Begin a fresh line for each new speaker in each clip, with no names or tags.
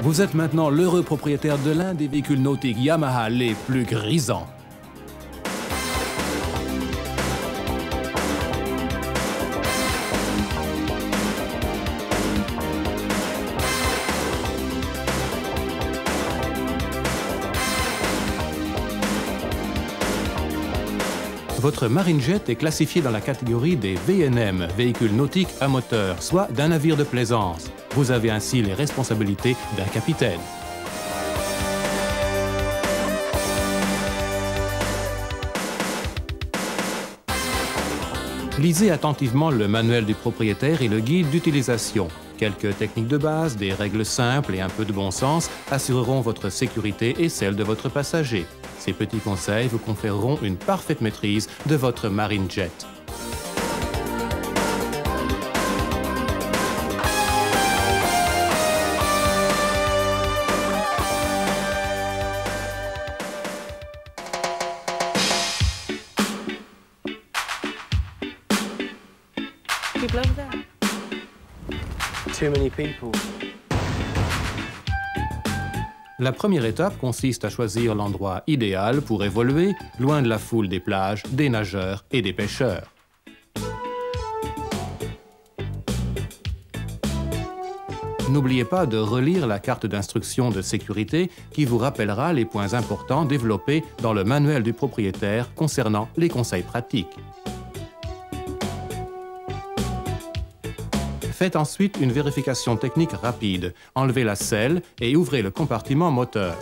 Vous êtes maintenant l'heureux propriétaire de l'un des véhicules nautiques Yamaha les plus grisants. Votre Marine Jet est classifié dans la catégorie des VNM, véhicules nautiques à moteur, soit d'un navire de plaisance. Vous avez ainsi les responsabilités d'un capitaine. Lisez attentivement le manuel du propriétaire et le guide d'utilisation. Quelques techniques de base, des règles simples et un peu de bon sens assureront votre sécurité et celle de votre passager. Ces petits conseils vous conféreront une parfaite maîtrise de votre Marine Jet.
People over there. Too many people.
La première étape consiste à choisir l'endroit idéal pour évoluer, loin de la foule des plages, des nageurs et des pêcheurs. N'oubliez pas de relire la carte d'instruction de sécurité qui vous rappellera les points importants développés dans le manuel du propriétaire concernant les conseils pratiques. Faites ensuite une vérification technique rapide. Enlevez la selle et ouvrez le compartiment moteur.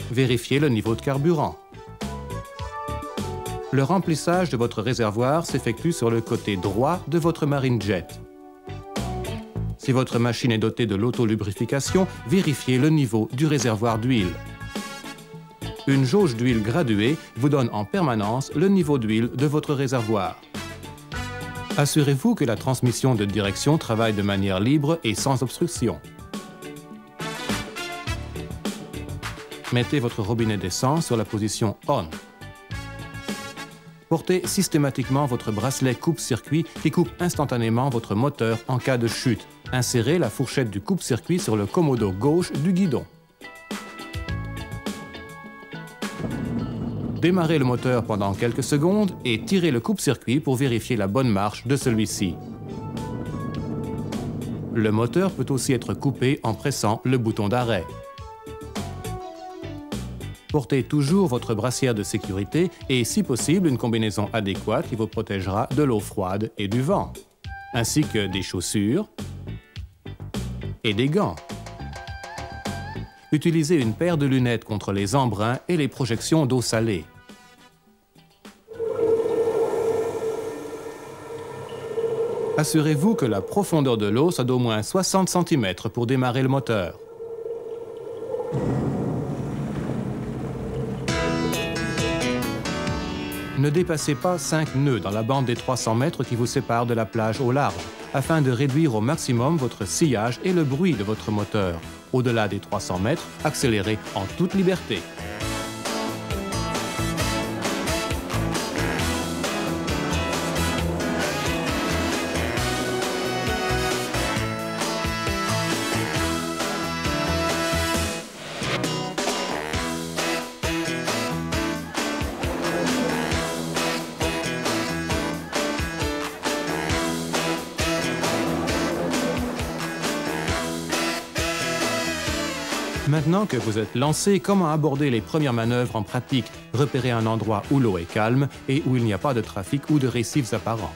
Vérifiez le niveau de carburant. Le remplissage de votre réservoir s'effectue sur le côté droit de votre Marine Jet. Si votre machine est dotée de l'autolubrification, vérifiez le niveau du réservoir d'huile. Une jauge d'huile graduée vous donne en permanence le niveau d'huile de votre réservoir. Assurez-vous que la transmission de direction travaille de manière libre et sans obstruction. Mettez votre robinet d'essence sur la position ON. Portez systématiquement votre bracelet coupe-circuit qui coupe instantanément votre moteur en cas de chute. Insérez la fourchette du coupe-circuit sur le commodo gauche du guidon. Démarrez le moteur pendant quelques secondes et tirez le coupe-circuit pour vérifier la bonne marche de celui-ci. Le moteur peut aussi être coupé en pressant le bouton d'arrêt. Portez toujours votre brassière de sécurité et, si possible, une combinaison adéquate qui vous protégera de l'eau froide et du vent, ainsi que des chaussures et des gants. Utilisez une paire de lunettes contre les embruns et les projections d'eau salée. Assurez-vous que la profondeur de l'eau soit d'au moins 60 cm pour démarrer le moteur. Ne dépassez pas 5 nœuds dans la bande des 300 mètres qui vous sépare de la plage au large, afin de réduire au maximum votre sillage et le bruit de votre moteur. Au-delà des 300 mètres, accélérez en toute liberté. Maintenant que vous êtes lancé, comment aborder les premières manœuvres en pratique? Repérez un endroit où l'eau est calme et où il n'y a pas de trafic ou de récifs apparents.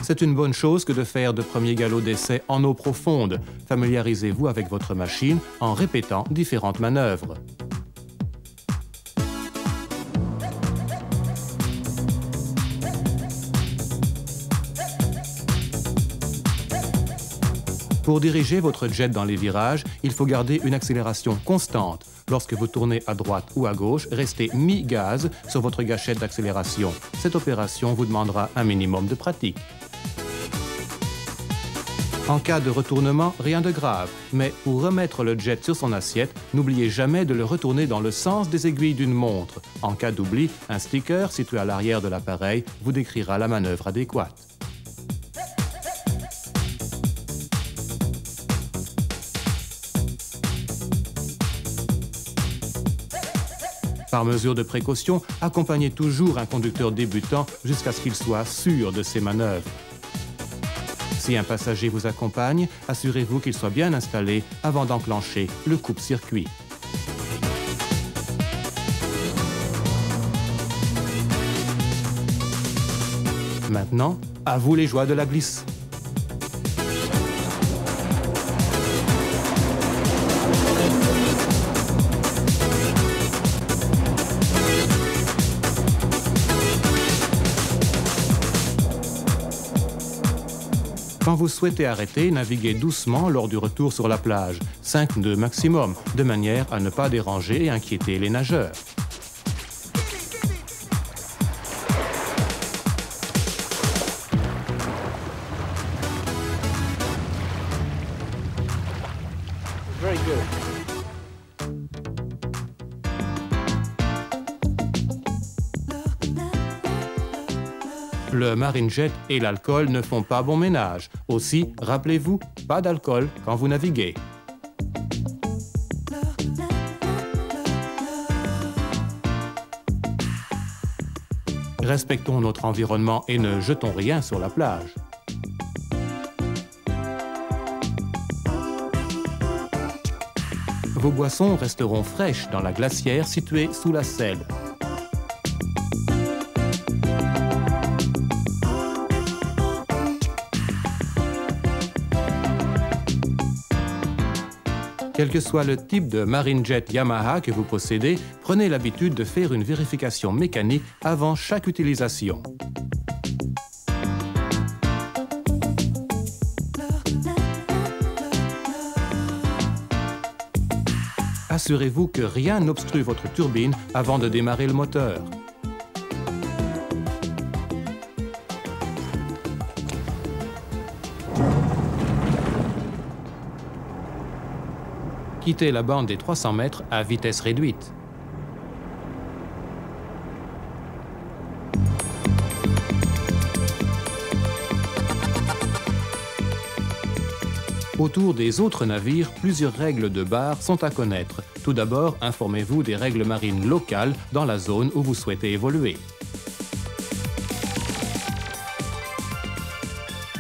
C'est une bonne chose que de faire de premiers galops d'essai en eau profonde. Familiarisez-vous avec votre machine en répétant différentes manœuvres. Pour diriger votre jet dans les virages, il faut garder une accélération constante. Lorsque vous tournez à droite ou à gauche, restez mi-gaz sur votre gâchette d'accélération. Cette opération vous demandera un minimum de pratique. En cas de retournement, rien de grave, mais pour remettre le jet sur son assiette, n'oubliez jamais de le retourner dans le sens des aiguilles d'une montre. En cas d'oubli, un sticker situé à l'arrière de l'appareil vous décrira la manœuvre adéquate. Par mesure de précaution, accompagnez toujours un conducteur débutant jusqu'à ce qu'il soit sûr de ses manœuvres. Si un passager vous accompagne, assurez-vous qu'il soit bien installé avant d'enclencher le coupe-circuit. Maintenant, à vous les joies de la glisse. Quand vous souhaitez arrêter, naviguez doucement lors du retour sur la plage, 5 nœuds maximum, de manière à ne pas déranger et inquiéter les nageurs.
Very good.
Le Marine Jet et l'alcool ne font pas bon ménage. Aussi, rappelez-vous, pas d'alcool quand vous naviguez. Respectons notre environnement et ne jetons rien sur la plage. Vos boissons resteront fraîches dans la glacière située sous la selle. Quel que soit le type de Marine Jet Yamaha que vous possédez, prenez l'habitude de faire une vérification mécanique avant chaque utilisation. Assurez-vous que rien n'obstrue votre turbine avant de démarrer le moteur. Quittez la bande des 300 mètres à vitesse réduite. Autour des autres navires, plusieurs règles de barre sont à connaître. Tout d'abord, informez-vous des règles marines locales dans la zone où vous souhaitez évoluer.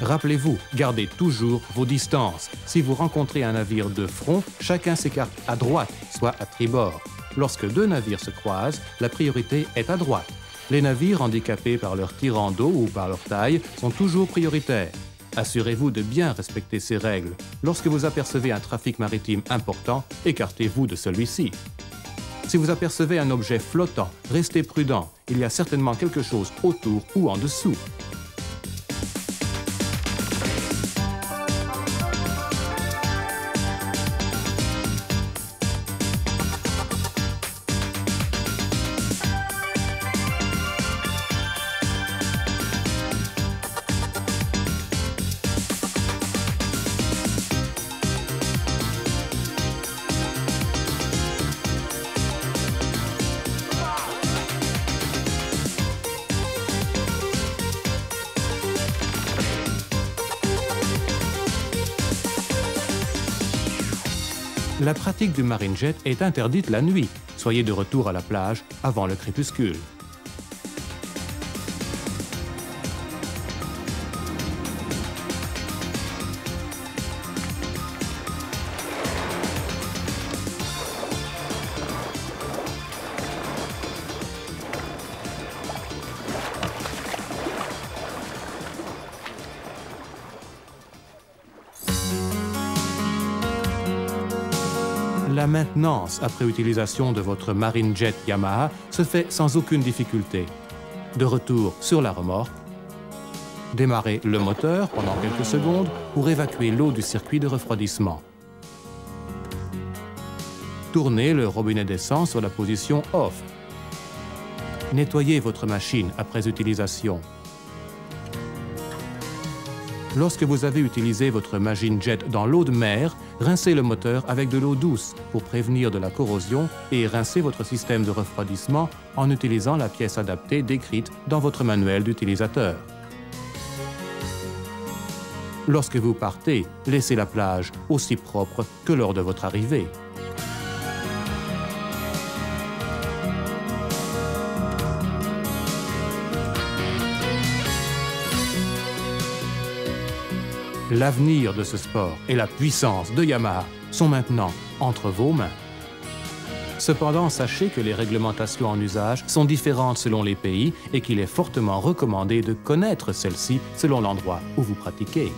Rappelez-vous, gardez toujours vos distances. Si vous rencontrez un navire de front, chacun s'écarte à droite, soit à tribord. Lorsque deux navires se croisent, la priorité est à droite. Les navires handicapés par leur tirant d'eau ou par leur taille sont toujours prioritaires. Assurez-vous de bien respecter ces règles. Lorsque vous apercevez un trafic maritime important, écartez-vous de celui-ci. Si vous apercevez un objet flottant, restez prudent. Il y a certainement quelque chose autour ou en dessous. La pratique du Marine Jet est interdite la nuit. Soyez de retour à la plage avant le crépuscule. La maintenance après utilisation de votre Marine Jet Yamaha se fait sans aucune difficulté. De retour sur la remorque, démarrez le moteur pendant quelques secondes pour évacuer l'eau du circuit de refroidissement. Tournez le robinet d'essence sur la position off. Nettoyez votre machine après utilisation. Lorsque vous avez utilisé votre Machine Jet dans l'eau de mer, rincez le moteur avec de l'eau douce pour prévenir de la corrosion et rincez votre système de refroidissement en utilisant la pièce adaptée décrite dans votre manuel d'utilisateur. Lorsque vous partez, laissez la plage aussi propre que lors de votre arrivée. L'avenir de ce sport et la puissance de Yamaha sont maintenant entre vos mains. Cependant, sachez que les réglementations en usage sont différentes selon les pays et qu'il est fortement recommandé de connaître celles-ci selon l'endroit où vous pratiquez.